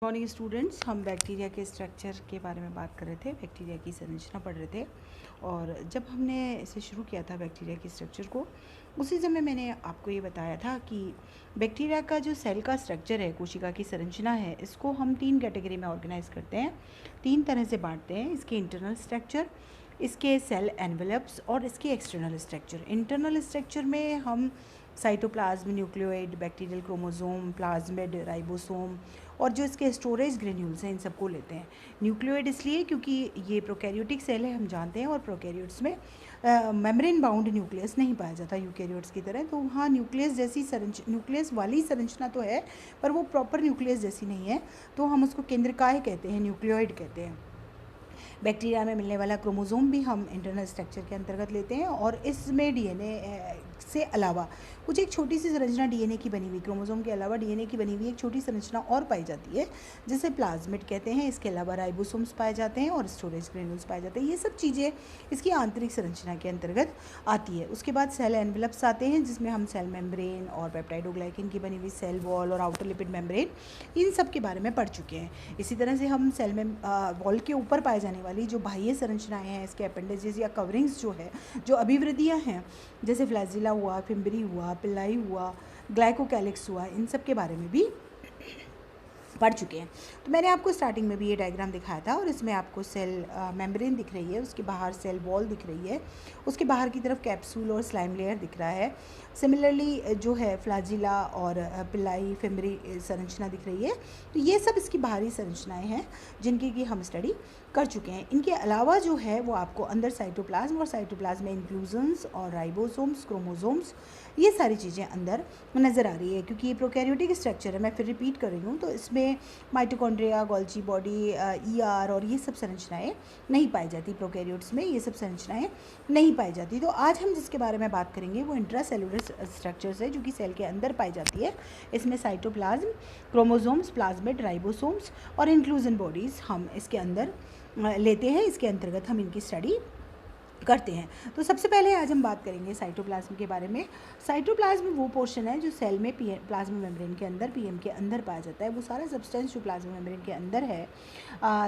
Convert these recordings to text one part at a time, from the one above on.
Morning students, हम bacteria के structure के बारे में बात कर रहे थे, बैक्टीरिया की संरचना पढ़ रहे थे। और जब हमने इसे शुरू किया था बैक्टीरिया की स्ट्रक्चर को, उसी समय मैंने आपको ये बताया था कि बैक्टीरिया का जो सेल का स्ट्रक्चर है, कोशिका की संरचना है, इसको हम 3 कैटेगरी में ऑर्गेनाइज करते हैं, 3 तरह से बांटते हैं। इसके इंटरनल स्ट्रक्चर, इसके सेल एनवेलप्स और इसके एक्सटर्नल स्ट्रक्चर। इंटरनल स्ट्रक्चर में हम cytoplasm, nucleoid, bacterial chromosome, plasmid, ribosome और जो इसके स्टोरेज ग्रेन्यूल्स हैं, इन सबको लेते हैं। न्यूक्लियोइड इसलिए क्योंकि ये प्रोकैरियोटिक सेल है, हम जानते हैं, और प्रोकैरियोट्स में मेम्ब्रेन बाउंड न्यूक्लियस नहीं पाया जाता यूकैरियोट्स की तरह। तो वहाँ न्यूक्लियस वाली संरचना तो है, पर वो प्रॉपर न्यूक्लियस जैसी नहीं है, तो हम उसको केंद्रकाय कहते हैं, न्यूक्लियोइड कहते हैं। बैक्टीरिया में मिलने वाला क्रोमोसोम भी हम इंटरनल स्ट्रक्चर के अंतर्गत लेते हैं, और इसमें डीएनए से अलावा कुछ एक छोटी सी संरचना डीएनए की बनी हुई, क्रोमोसोम के अलावा डीएनए की बनी हुई एक छोटी संरचना और पाई जाती है, जिसे प्लाज्मिड कहते हैं। इसके अलावा राइबोसोम्स पाए जाते हैं और स्टोरेज ग्रेन्यूल्स पाए जाते हैं। ये सब चीज़ें इसकी आंतरिक संरचना के अंतर्गत आती है। उसके बाद सेल एनवेलप्स आते हैं, जिसमें हम सेल मेम्ब्रेन और पेप्टाइडोग्लाइकन की बनी हुई सेल वॉल और आउटर लिपिड मेम्ब्रेन, इन सब के बारे में पढ़ चुके हैं। इसी तरह से हम सेल में वॉल के ऊपर पाए जाने वाली जो बाह्य संरचनाएं हैं, इसके अपेंडेजेस या कवरिंग्स जो है, जो अभिवृद्धियां हैं, जैसे फ्लैजिला हुआ, फिम्बरी हुआ, पिल्लाई हुआ, ग्लाइकोकैलिक्स हुआ, इन सब के बारे में भी पढ़ चुके हैं। तो मैंने आपको स्टार्टिंग में भी ये डायग्राम दिखाया था, और इसमें आपको सेल मेम्ब्रेन दिख रही है, उसके बाहर सेल वॉल दिख रही है, उसके बाहर की तरफ कैप्सूल और स्लाइम लेयर दिख रहा है। सिमिलरली जो है फ्लैजिला और पिल्लाई, फिम्बरी संरचना दिख रही है। तो ये सब इसकी बाहरी संरचनाएं हैं, जिनकी कि हम स्टडी कर चुके हैं। इनके अलावा जो है वो आपको अंदर साइटोप्लाज्म और साइटोप्लाज्म में इंक्लूजन्स और राइबोसोम्स, क्रोमोसोम्स, ये सारी चीज़ें अंदर नज़र आ रही है। क्योंकि ये प्रोकैरियोटिक स्ट्रक्चर है, मैं फिर रिपीट कर रही हूँ, तो इसमें माइटोकॉन्ड्रिया, गोल्जी बॉडी, ईआर और ये सब संरचनाएं नहीं पाई जाती। प्रोकैरियोट्स में ये सब संरचनाएं नहीं पाई जाती। तो आज हम जिसके बारे में बात करेंगे वो इंट्रासेलुलर स्ट्रक्चर्स है, जो कि सेल के अंदर पाई जाती है। इसमें साइटोप्लाज्म, क्रोमोसोम्स, प्लाज्मिड, राइबोसोम्स और इंक्लूजन बॉडीज़ हम इसके अंदर लेते हैं। इसके अंतर्गत हम इनकी स्टडी करते हैं। तो सबसे पहले आज हम बात करेंगे साइटोप्लाज्म के बारे में। साइटोप्लाज्म वो पोर्शन है जो सेल में प्लाज्मा मेम्ब्रेन के अंदर, पीएम के अंदर पाया जाता है। वो सारा सब्सटेंस जो प्लाज्मा मेम्ब्रेन के अंदर है,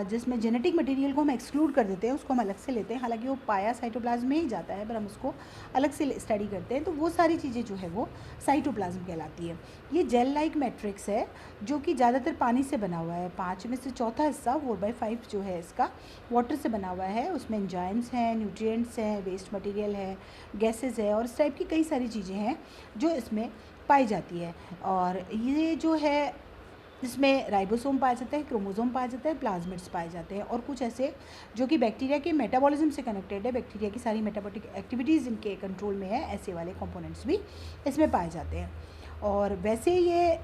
जिसमें जेनेटिक मटेरियल को हम एक्सक्लूड कर देते हैं, उसको हम अलग से लेते हैं। हालांकि वो पाया साइटोप्लाज्म में ही जाता है, पर हम उसको अलग से स्टडी करते हैं। तो वो सारी चीज़ें जो है वो साइटोप्लाज्म कहलाती है। ये जेल लाइक मैट्रिक्स है, जो कि ज़्यादातर पानी से बना हुआ है। 5 में से चौथा हिस्सा 4/5 जो है इसका वाटर से बना हुआ है। उसमें एंजाइम्स हैं, न्यूट्रिएंट्स हैं, वेस्ट मटेरियल है, गैसेस है, और इस टाइप की कई सारी चीज़ें हैं जो इसमें पाई जाती है। और ये जो है, इसमें राइबोसोम पाया जाता है, क्रोमोसोम पाया जाता है, प्लाज्मिड्स पाए जाते हैं, और कुछ ऐसे जो कि बैक्टीरिया के मेटाबॉलिज्म से कनेक्टेड है, बैक्टीरिया की सारी मेटाबॉलिक एक्टिविटीज़ इनके कंट्रोल में है, ऐसे वाले कंपोनेंट्स भी इसमें पाए जाते हैं। और वैसे ये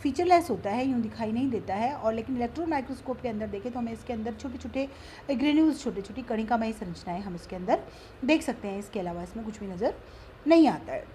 फीचरलेस होता है, यूँ दिखाई नहीं देता है, और लेकिन इलेक्ट्रॉन माइक्रोस्कोप के अंदर देखें तो हमें इसके अंदर छोटे छोटे ग्रेन्यूल्स, छोटी छोटी कणिकामयी संरचनाएं हम इसके अंदर देख सकते हैं। इसके अलावा इसमें कुछ भी नज़र नहीं आता है।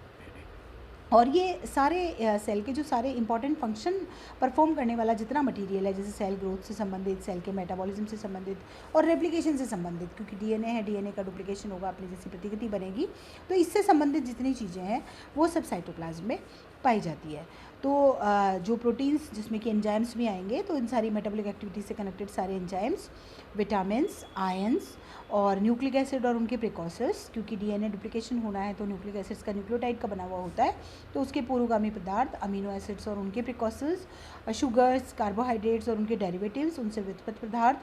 और ये सारे सेल के जो सारे इंपॉर्टेंट फंक्शन परफॉर्म करने वाला जितना मटेरियल है, जैसे सेल ग्रोथ से संबंधित, सेल के मेटाबॉलिज्म से संबंधित और रेप्लिकेशन से संबंधित, क्योंकि डीएनए है, डीएनए का डुप्लीकेशन होगा, अपनी जैसी प्रतिकृति बनेगी, तो इससे संबंधित जितनी चीज़ें हैं वो सब साइटोप्लाज्म में पाई जाती है। तो जो प्रोटीन्स, जिसमें कि एंजाइम्स भी आएंगे, तो इन सारी मेटाबॉलिक एक्टिविटी से कनेक्टेड सारे एंजाइम्स, विटामिन्स, आयंस और न्यूक्लिक एसिड और उनके प्रिकॉसर्स, क्योंकि डीएनए डुप्लीकेशन होना है तो न्यूक्लिक एसिड्स का न्यूक्लियोटाइड का बना हुआ होता है, तो उसके पूर्वगामी पदार्थ, अमीनो एसिड्स और उनके प्रिकॉसर्स, शुगर्स, कार्बोहाइड्रेट्स और उनके डेरिवेटिव्स, उनसे व्युत्पन्न पदार्थ,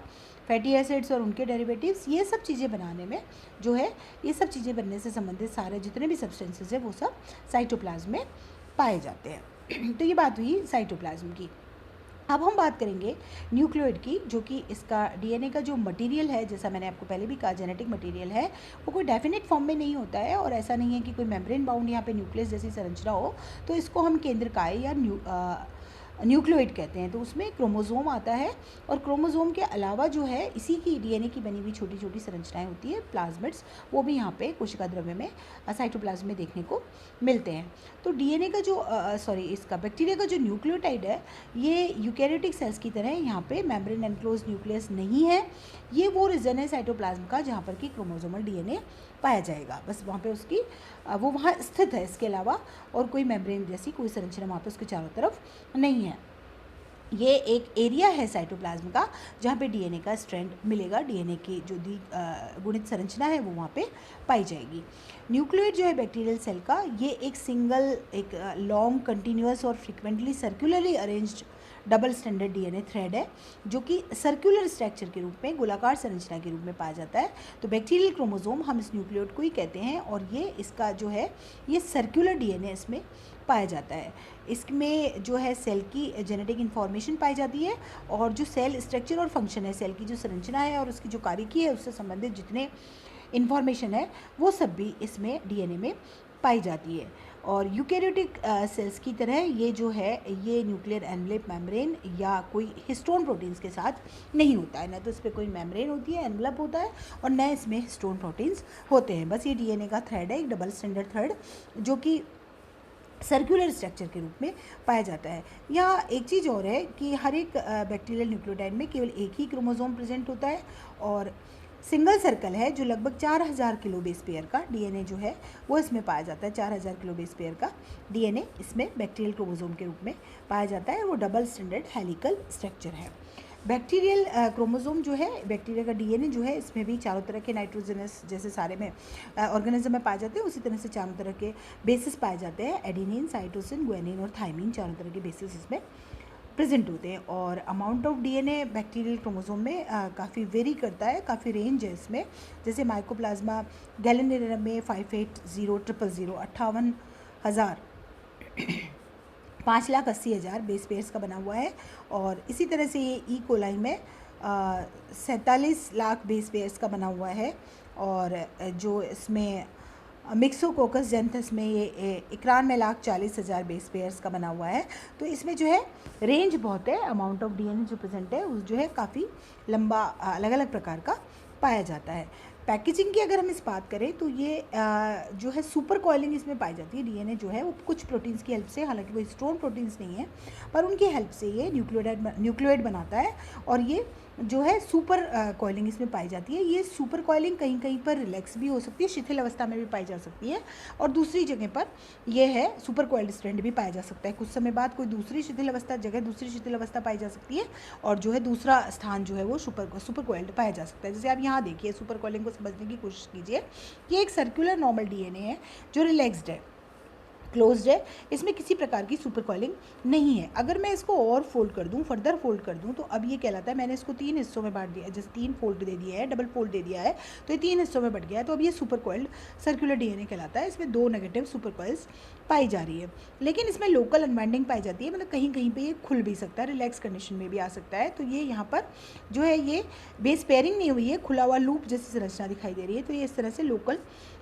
फैटी एसिड्स और उनके डेरिवेटिव्स, ये सब चीज़ें बनाने में जो है, ये सब चीज़ें बनने से संबंधित सारे जितने भी सब्सटेंसेस हैं वो सब साइटोप्लाज्म में पाए जाते हैं। तो ये बात हुई साइटोप्लाज्म की। अब हम बात करेंगे न्यूक्लियोइड की, जो कि इसका डीएनए का जो मटेरियल है, जैसा मैंने आपको पहले भी कहा, जेनेटिक मटेरियल है, वो कोई डेफिनेट फॉर्म में नहीं होता है, और ऐसा नहीं है कि कोई मेम्ब्रेन बाउंड यहाँ पे न्यूक्लियस जैसी संरचना हो, तो इसको हम केंद्रकाय या न्यूक्लियोइड कहते हैं। तो उसमें क्रोमोसोम आता है, और क्रोमोसोम के अलावा जो है इसी की डीएनए की बनी हुई छोटी छोटी संरचनाएं होती है, प्लाज्मिड्स, वो भी यहाँ पे कोशिका द्रव्य में, साइटोप्लाज्म में देखने को मिलते हैं। तो डीएनए का जो इसका बैक्टीरिया का जो न्यूक्लियोटाइड है, ये यूकैरियोटिक सेल्स की तरह यहाँ पे मेम्ब्रेन एनक्लोज न्यूक्लियस नहीं है। ये वो रीजन है साइटोप्लाज्म का जहाँ पर कि क्रोमोसोमल डीएनए पाया जाएगा, बस वहाँ पे उसकी वो वहाँ स्थित है। इसके अलावा और कोई मेम्ब्रेन जैसी कोई संरचना वहाँ पे उसके चारों तरफ नहीं है। ये एक एरिया है साइटोप्लाज्म का जहाँ पे डीएनए का स्ट्रैंड मिलेगा, डीएनए की जो गुणित संरचना है वो वहाँ पे पाई जाएगी। न्यूक्लियोइड जो है बैक्टीरियल सेल का, ये एक सिंगल, एक लॉन्ग कंटिन्यूअस और frequently circularly arranged double standard DNA thread है, जो कि सर्कुलर स्ट्रक्चर के रूप में, गोलाकार संरचना के रूप में पाया जाता है। तो बैक्टीरियल क्रोमोसोम हम इस न्यूक्लियोइड को ही कहते हैं, और ये इसका जो है ये सर्कुलर डीएनए इसमें पाया जाता है। इसमें जो है सेल की जेनेटिक इन्फॉर्मेशन पाई जाती है, और जो सेल स्ट्रक्चर और फंक्शन है, सेल की जो संरचना है और उसकी जो कार्यकी है, उससे संबंधित जितने इन्फॉर्मेशन है वो सब भी इसमें डीएनए में पाई जाती है। और यूकैरियोटिक सेल्स की तरह ये जो है ये न्यूक्लियर एनवेलप मेम्ब्रेन या कोई हिस्टोन प्रोटीन्स के साथ नहीं होता है, ना तो इस पर कोई मेम्ब्रेन होती है, एनवेलप होता है, और न इसमें हिस्टोन प्रोटीन्स होते हैं। बस ये डीएनए का थ्रेड है, एक डबल स्टैंडर्ड थ्रेड, जो कि सर्कुलर स्ट्रक्चर के रूप में पाया जाता है। यहाँ एक चीज़ और है कि हर एक बैक्टीरियल न्यूक्लियोटाइड में केवल एक ही क्रोमोसोम प्रेजेंट होता है, और सिंगल सर्कल है जो लगभग 4000 किलो बेस पेयर का डीएनए जो है वो इसमें पाया जाता है। 4000 किलो बेस पेयर का डीएनए इसमें बैक्टीरियल क्रोमोसोम के रूप में पाया जाता है, वो डबल स्टैंडर्ड हेलिकल स्ट्रक्चर है। बैक्टीरियल क्रोमोसोम जो है, बैक्टीरिया का डीएनए जो है, इसमें भी चारों तरह के नाइट्रोजनस, जैसे सारे में ऑर्गेनिज्म में पाए जाते हैं, उसी तरह से चारों तरह के बेसिस पाए जाते हैं। एडेनिन, साइटोसिन, ग्वानिन और थाइमिन, चारों तरह के बेसिस इसमें प्रेजेंट होते हैं। और amount of DNA bacterial chromosome में काफ़ी वेरी करता है, काफ़ी रेंज है इसमें। जैसे माइकोप्लाज्मा गैलेनिरम में 580,000 58,000 5,80,000 बेस पेयर्स का बना हुआ है। और इसी तरह से ये ई कोलाई में 47 लाख बेस पेयर्स का बना हुआ है। और जो इसमें मिक्सोकोकस जेंथस में ये 91,40,000 बेस पेयर्स का बना हुआ है। तो इसमें जो है रेंज बहुत है, अमाउंट ऑफ डीएनए जो प्रेजेंट है उस जो है काफ़ी लंबा अलग अलग प्रकार का पाया जाता है। पैकेजिंग की अगर हम इस बात करें तो ये जो है सुपर कॉइलिंग इसमें पाई जाती है। डीएनए जो है वो कुछ प्रोटीन्स की हेल्प से, हालांकि वो हिस्टोन प्रोटीन्स नहीं है, पर उनकी हेल्प से ये न्यूक्लियोइड बनाता है, और ये जो है सुपर कॉइलिंग इसमें पाई जाती है। ये सुपर कॉइलिंग कहीं कहीं पर रिलैक्स भी हो सकती है, शिथिल अवस्था में भी पाई जा सकती है, और दूसरी जगह पर यह है सुपर कॉइल्ड स्ट्रैंड भी पाया जा सकता है। कुछ समय बाद कोई दूसरी शिथिल अवस्था पाई जा सकती है, और जो है दूसरा स्थान जो है वो सुपर कॉइल्ड पाया जा सकता है। जैसे आप यहाँ देखिए, सुपर कॉइलिंग को समझने की कोशिश कीजिए। ये एक सर्कुलर नॉर्मल डीएनए है जो रिलैक्स्ड है, क्लोज्ड है, इसमें किसी प्रकार की सुपर कॉइलिंग नहीं है। अगर मैं इसको और फोल्ड कर दूं, फर्दर फोल्ड कर दूं, तो अब ये कहलाता है, मैंने इसको 3 हिस्सों में बांट दिया, जैसे 3 फोल्ड दे दिया है, डबल फोल्ड दे दिया है, तो ये 3 हिस्सों में बढ़ गया है। तो अब ये सुपर कॉइल्ड सर्कुलर डीएनए कहलाता है। इसमें 2 नेगेटिव सुपर कॉइल्स पाई जा रही है, लेकिन इसमें लोकल अनवाइंडिंग पाई जाती है, मतलब कहीं कहीं पर ये खुल भी सकता है, रिलैक्स कंडीशन में भी आ सकता है। तो ये यहाँ पर जो है ये बेस पेयरिंग नहीं हुई है, खुला हुआ लूप जैसी संरचना दिखाई दे रही है। तो ये इस तरह से लोकल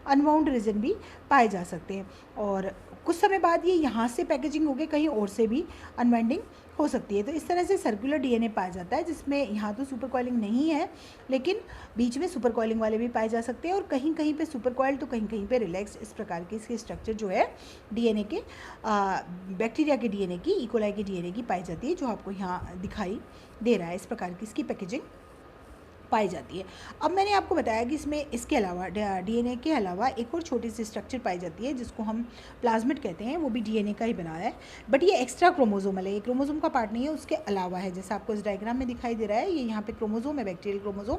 अनबाउंड रीजन भी पाए जा सकते हैं, और कुछ समय बाद ये यहाँ से पैकेजिंग होकर कहीं और से भी अनवाइंडिंग हो सकती है। तो इस तरह से सर्कुलर डीएनए पाया जाता है, जिसमें यहाँ तो सुपर कॉइलिंग नहीं है, लेकिन बीच में सुपर कॉइलिंग वाले भी पाए जा सकते हैं, और कहीं कहीं पे सुपर कॉइल तो कहीं कहीं पे रिलैक्स। इस प्रकार की इसकी स्ट्रक्चर जो है डीएनए के, बैक्टीरिया के डीएनए की, ई कोलाई के डीएनए की पाई जाती है, जो आपको यहाँ दिखाई दे रहा है। इस प्रकार की इसकी पैकेजिंग पाई जाती है। अब मैंने आपको बताया कि इसमें इसके अलावा, डीएनए के अलावा एक और छोटी सी स्ट्रक्चर पाई जाती है जिसको हम प्लाज्मिड कहते हैं, वो भी डीएनए का ही बना है, बट ये एक्स्ट्रा क्रोमोसोमल है, ये क्रोमोसोम का पार्ट नहीं है, उसके अलावा है। जैसा आपको इस डायग्राम में दिखाई दे रहा है, ये यहाँ पे क्रोमोसोम है, बैक्टीरियल क्रोमोसोम,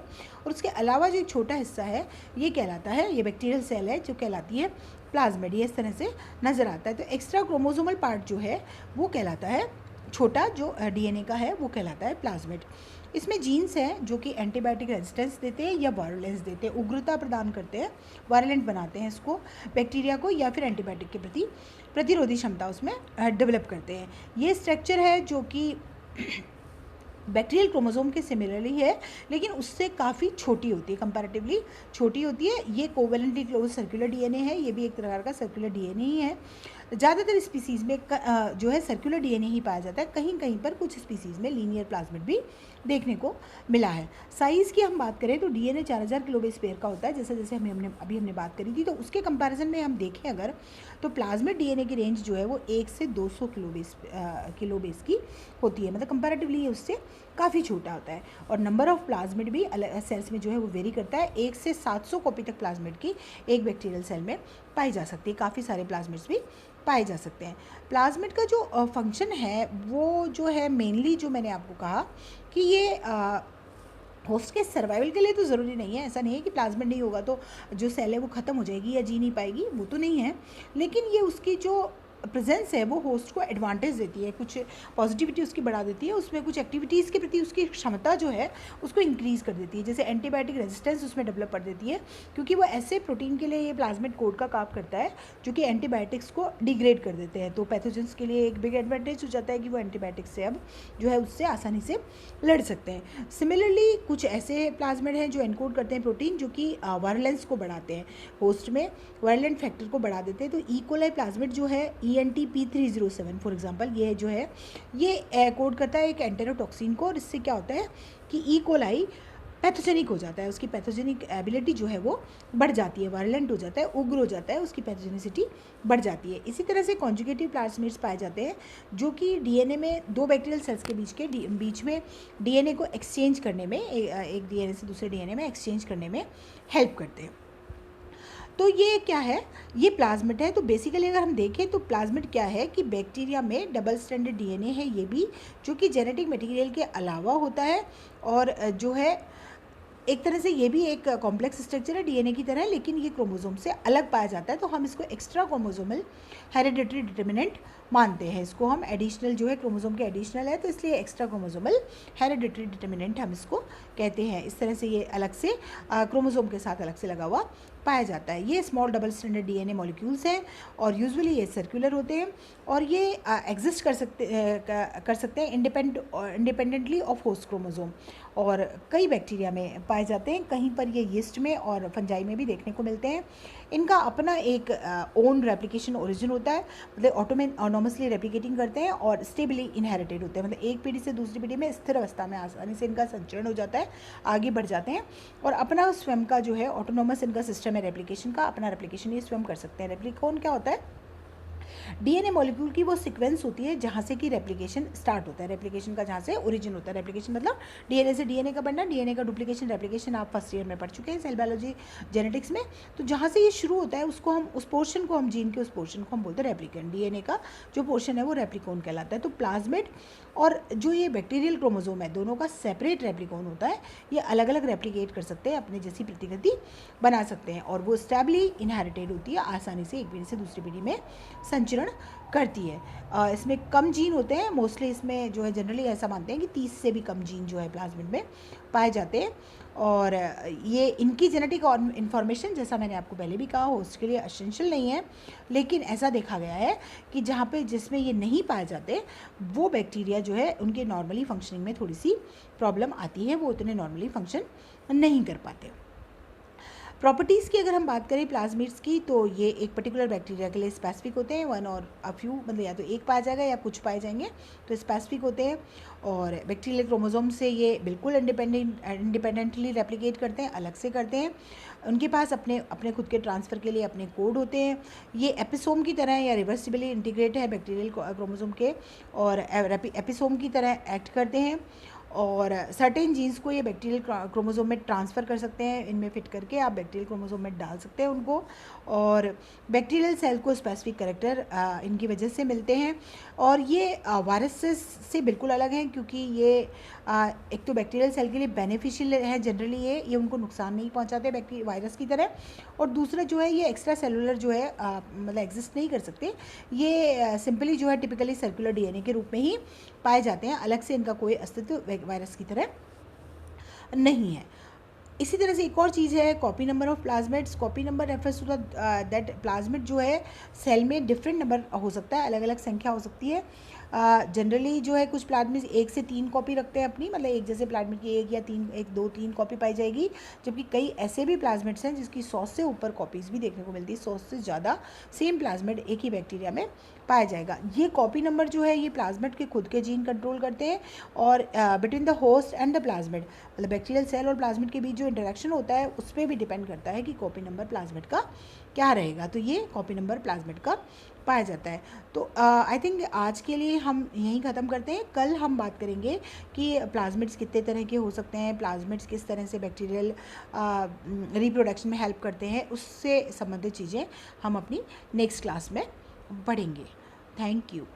और उसके अलावा जो एक छोटा हिस्सा है ये कहलाता है, ये बैक्टीरियल सेल है जो कहलाती है प्लाज्मिड। ये इस तरह से नज़र आता है। तो एक्स्ट्रा क्रोमोसोमल पार्ट जो है वो कहलाता है, छोटा जो डीएनए का है वो कहलाता है प्लाज्मिड। इसमें जीन्स हैं जो कि एंटीबायोटिक रेजिस्टेंस देते हैं या वायरुलेंस देते हैं, उग्रता प्रदान करते हैं, वायलेंट बनाते हैं इसको, बैक्टीरिया को, या फिर एंटीबायोटिक के प्रति प्रतिरोधी क्षमता उसमें डेवलप करते हैं। ये स्ट्रक्चर है जो कि बैक्टीरियल क्रोमोसोम के सिमिलरली है, लेकिन उससे काफ़ी छोटी होती है, कंपैरेटिवली छोटी होती है। ये कोवेलेंटली क्लोज सर्कुलर डीएनए है, ये भी एक प्रकार का सर्कुलर डीएनए ही है। ज़्यादातर स्पीसीज़ में जो है सर्कुलर डीएनए ही पाया जाता है, कहीं कहीं पर कुछ स्पीसीज़ में लीनियर प्लाज्मिड भी देखने को मिला है। साइज़ की हम बात करें तो डीएनए 4000 किलो बेस पेयर का होता है, जैसे जैसे हमने बात करी थी। तो उसके कंपैरिजन में हम देखें अगर, तो प्लाज्मिड डीएनए की रेंज जो है वो 1 से 200 किलो बेस की होती है, मतलब कंपैरेटिवली ये उससे काफ़ी छोटा होता है। और नंबर ऑफ़ प्लाज्मिड भी अलग सेल्स में जो है वो वेरी करता है। 1 से 700 कॉपी तक प्लाज्मिड की एक बैक्टीरियल सेल में पाई जा सकती है। काफ़ी सारे प्लाज्मिड्स भी पाए जा सकते हैं। प्लाज्मिड का जो फंक्शन है वो जो है मेनली, जो मैंने आपको कहा कि ये होस्ट के सर्वाइवल के लिए तो ज़रूरी नहीं है। ऐसा नहीं है कि प्लाज्मिड नहीं होगा तो जो सेल है वो ख़त्म हो जाएगी या जी नहीं पाएगी, वो तो नहीं है। लेकिन ये उसकी जो प्रेजेंस है वो होस्ट को एडवांटेज देती है, कुछ पॉजिटिविटी उसकी बढ़ा देती है, उसमें कुछ एक्टिविटीज़ के प्रति उसकी क्षमता जो है उसको इंक्रीज़ कर देती है। जैसे एंटीबायोटिक रेजिस्टेंस उसमें डेवलप कर देती है, क्योंकि वो ऐसे प्रोटीन के लिए ये प्लाज्मिड कोड का काम करता है जो कि एंटीबायोटिक्स को डिग्रेड कर देते हैं। तो पैथोजेंस के लिए एक बिग एडवांटेज हो जाता है कि वो एंटीबायोटिक्स से अब जो है उससे आसानी से लड़ सकते हैं। सिमिलरली कुछ ऐसे प्लाज्मिड हैं जो एनकोड करते हैं प्रोटीन जो कि वायरलेंस को बढ़ाते हैं, होस्ट में वायरलेंट फैक्टर को बढ़ा देते हैं। तो ई. प्लाज्मिड जो है ENTP307 फॉर एग्जांपल, ये जो है ये कोड करता है एक एंटेरोटॉक्सिन को, और इससे क्या होता है कि ई. कोलाई पैथोजेनिक हो जाता है, उसकी पैथोजेनिक एबिलिटी जो है वो बढ़ जाती है, वायलेंट हो जाता है, उग्र हो जाता है, उसकी पैथोजेनिसिटी बढ़ जाती है। इसी तरह से कॉन्जुगेटिव प्लाज्मिड्स पाए जाते हैं जो कि डीएनए में दो बैक्टीरियल सेल्स के बीच में डीएनए को एक्सचेंज करने में, एक डीएनए से दूसरे डीएनए में एक्सचेंज करने में हेल्प करते हैं। तो ये क्या है, ये प्लाज्मिड है। तो बेसिकली अगर हम देखें तो प्लाज्मिड क्या है कि बैक्टीरिया में डबल स्ट्रैंडेड डीएनए है ये भी, जो कि जेनेटिक मटेरियल के अलावा होता है, और जो है एक तरह से ये भी एक कॉम्प्लेक्स स्ट्रक्चर है डीएनए की तरह, लेकिन ये क्रोमोसोम से अलग पाया जाता है। तो हम इसको एक्स्ट्रा क्रोमोसोमल हेरिडिटरी डिटर्मिनेंट मानते हैं। इसको हम एडिशनल जो है क्रोमोसोम के एडिशनल है, तो इसलिए एक्स्ट्रा क्रोमोसोमल हेरिडिटरी डिटर्मिनेंट हम इसको कहते हैं। इस तरह से ये अलग से क्रोमोसोम के साथ अलग से लगा हुआ पाया जाता है। ये small double stranded DNA molecules हैं और यूजुअली ये सर्कुलर होते हैं, और ये एग्जिस्ट कर सकते हैं इंडिपेंडेंटली ऑफ होस्ट क्रोमोसोम, और कई बैक्टीरिया में पाए जाते हैं। कहीं पर ये यीस्ट में और फंजाई में भी देखने को मिलते हैं। इनका अपना एक ओन रेप्लिकेशन ओरिजिन होता है, मतलब ऑटोनॉमसली रेप्लिकेटिंग करते हैं और स्टेबली इनहेरिटेड होते हैं, मतलब एक पीढ़ी से दूसरी पीढ़ी में स्थिर अवस्था में आसानी से इनका संचरण हो जाता है, आगे बढ़ जाते हैं, और अपना स्वयं का जो है ऑटोनॉमस इनका सिस्टम है रेप्लिकेशन का, अपना रेप्लिकेशन ये स्वयं कर सकते हैं। रेप्लिकोन क्या होता है, डीएनए मॉलिक्यूल की वो सीक्वेंस होती है जहाँ से कि रेप्लिकेशन स्टार्ट होता है, रेप्लिकेशन का जहाँ से ओरिजिन होता है। रेप्लिकेशन मतलब डीएनए से डीएनए का बनना, डीएनए का डुप्लीकेशन, रेप्लिकेशन आप फर्स्ट ईयर में पढ़ चुके हैं सेल बायोलॉजी जेनेटिक्स में। तो जहाँ से ये शुरू होता है उसको हम, उस पोर्शन को हम, जीन के उस पोर्शन को हम बोलते हैं रेप्लिकेंट। डीएनए का जो पोर्शन है वो रेप्लिकोन कहलाता है। तो प्लाज्मिड और जो ये बैक्टीरियल क्रोमोसोम है दोनों का सेपरेट रेप्लिकोन होता है। ये अलग अलग रेप्लिकेट कर सकते हैं, अपने जैसी प्रतिकृति बना सकते हैं, और वो स्टेबली इनहेरिटेड होती है, आसानी से एक पीढ़ी से दूसरी पीढ़ी में संचरण करती है। इसमें कम जीन होते हैं मोस्टली, इसमें जो है जनरली ऐसा मानते हैं कि 30 से भी कम जीन जो है प्लाज्मिड में पाए जाते हैं, और ये इनकी जेनेटिक और इन्फॉर्मेशन, जैसा मैंने आपको पहले भी कहा, होस्ट के लिए एसेंशियल नहीं है, लेकिन ऐसा देखा गया है कि जहाँ पे जिसमें ये नहीं पाए जाते वो बैक्टीरिया जो है उनके नॉर्मली फंक्शनिंग में थोड़ी सी प्रॉब्लम आती है, वो उतने नॉर्मली फंक्शन नहीं कर पाते। प्रॉपर्टीज़ की अगर हम बात करें प्लाज्मिड्स की, तो ये एक पर्टिकुलर बैक्टीरिया के लिए स्पेसिफिक होते हैं, वन और अ फ्यू, मतलब या तो एक पाया जाएगा या कुछ पाए जाएंगे, तो स्पेसिफिक होते हैं। और बैक्टीरियल क्रोमोसोम से ये बिल्कुल इंडिपेंडेंटली रेप्लिकेट करते हैं, अलग से करते हैं। उनके पास अपने अपने खुद के ट्रांसफ़र के लिए अपने कोड होते हैं। ये एपिसोम की तरह या रिवर्सिबली इंटीग्रेट है बैक्टीरियल क्रोमोसोम के, और एपिसोम की तरह एक्ट करते हैं, और सर्टेन जीन्स को ये बैक्टीरियल क्रोमोसोम में ट्रांसफ़र कर सकते हैं, इनमें फिट करके आप बैक्टीरियल क्रोमोसोम में डाल सकते हैं उनको, और बैक्टीरियल सेल को स्पेसिफिक कैरेक्टर इनकी वजह से मिलते हैं। और ये वायरस से बिल्कुल अलग हैं, क्योंकि ये एक तो बैक्टीरियल सेल के लिए बेनिफिशियल है जनरली, ये उनको नुकसान नहीं पहुंचाते वायरस की तरह, और दूसरा जो है ये एक्स्ट्रा सेलुलर जो है मतलब एग्जिस्ट नहीं कर सकते, ये सिंपली जो है टिपिकली सर्कुलर डीएनए के रूप में ही पाए जाते हैं, अलग से इनका कोई अस्तित्व वायरस की तरह नहीं है। इसी तरह से एक और चीज़ है copy number of plasmids. Copy number refers to that plasmid जो है सेल में डिफरेंट नंबर हो सकता है, अलग अलग संख्या हो सकती है। जनरली जो है कुछ प्लाज्मिड 1 से 3 कॉपी रखते हैं अपनी, मतलब एक जैसे प्लाज्मिड की 1 या 3, 1, 2, 3 कॉपी पाई जाएगी, जबकि कई ऐसे भी प्लाज्मिड्स हैं जिसकी 100 से ऊपर कॉपीज़ भी देखने को मिलती है, 100 से ज़्यादा सेम प्लाज्मिड एक ही बैक्टीरिया में पाया जाएगा। ये कॉपी नंबर जो है ये प्लाज्मिड के खुद के जीन कंट्रोल करते हैं, और between the host and the plasmid, मतलब बैक्टीरियल सेल और प्लाज्मिड के बीच जो इंटरेक्शन होता है उस पर भी डिपेंड करता है कि कॉपी नंबर प्लाज्मिड का क्या रहेगा। तो ये कॉपी नंबर प्लाज्मिड का पाया जाता है। तो आई थिंक आज के लिए हम यहीं ख़त्म करते हैं। कल हम बात करेंगे कि प्लाज्मिड्स कितने तरह के हो सकते हैं, प्लाज्मिड्स किस तरह से बैक्टीरियल रिप्रोडक्शन में हेल्प करते हैं, उससे संबंधित चीज़ें हम अपनी नेक्स्ट क्लास में पढ़ेंगे। Thank you.